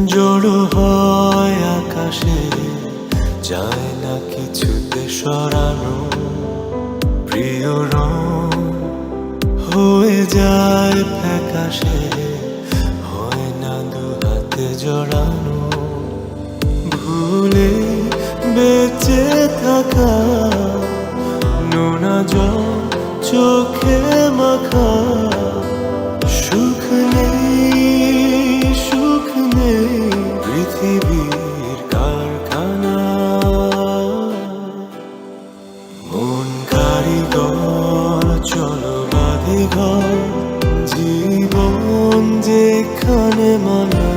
জড়ো হয় আকাশে, যায় না কিছুতে সরানো। প্রিয় রং হয়ে যায় ফ্যাকাশে, হয় না দু হাতে জড়ানো। ভুলে বেঁচে থাকা, নোনা জল চোখে মাখা। সুখ নেই পৃথিবীর কারখানা। মন কারিগর চলো বাঁধি ঘর, জীবন যেখানে মানা।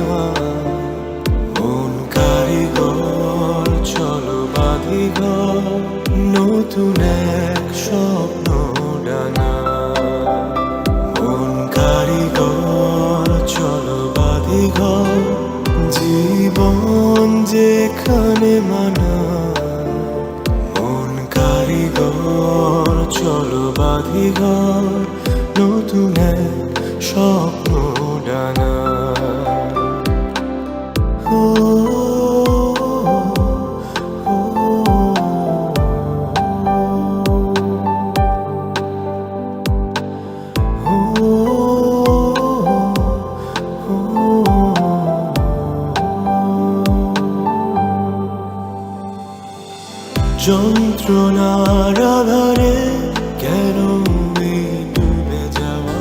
মন কারিগর চলো বাঁধি ঘর, নতুন এক স্বপ্ন ডানা। মন কারিগর চলো বাঁধি ঘর, জীবন যেখানে মানা। মন কারিগর চলো বাঁধি ঘর, নতুন এক স্বপ্ন ডানা। যন্ত্রণার আধারে কেন ডুবে যাওয়া?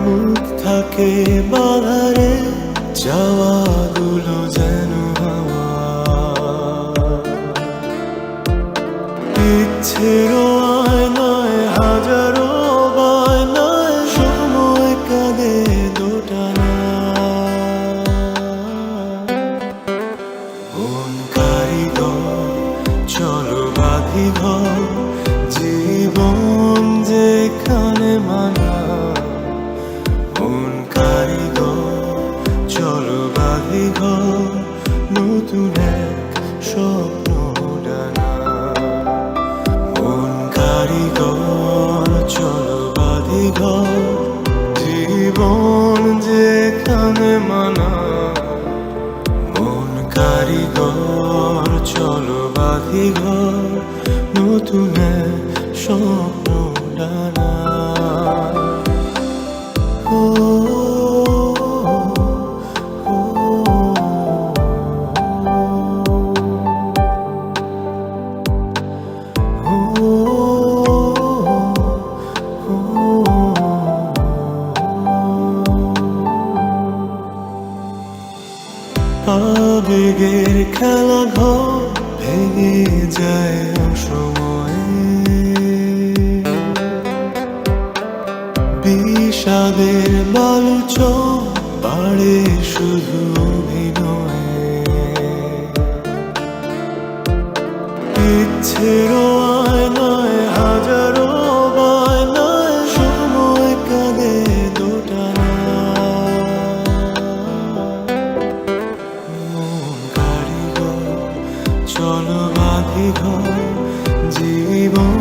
মুখ থাকে বাধারে, যাওয়াগুলো যেন হাওয়া। ইচ্ছের আয়নায় হাজারো বায়নায়, সময় কাঁদে দোটানা। মন কারিগর চলো বাঁধি ঘর, জীবন যেখানে মানা। মন কারিগর চলো বাঁধি ঘর, নতুন এক স্বপ্ন ডানা। মন কারিগর চলো বাঁধি ঘর, জীবন যেখানে মানা। মন কারিগর চলো বাঁধি ঘর, নতুন এক স্বপ্ন ডানা। আবেগের খেলা ঘর ভেঙে যায় অসময়ে, বিষাদের বালুচ বাড়ে শুধু অভিনয়ে। ইচ্ছের আয়নায় হাজারো বায়নায়, সময় কাঁদে দোটানা। চলো বাঁধি ঘর, জীবন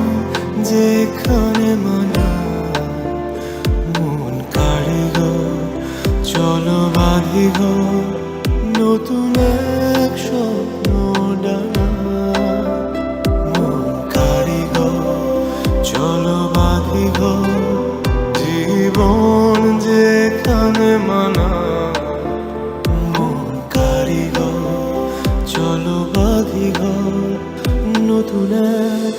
যেখানে মানা। মন কারিগর চলো বাঁধি ঘর, নতুন এক স্বপ্ন ডানা। মন কারিগর চলো বাঁধি ঘর, জীবন যেখানে মানা। মন কারিগর চলো বাঁধি ঘর, নতুন এক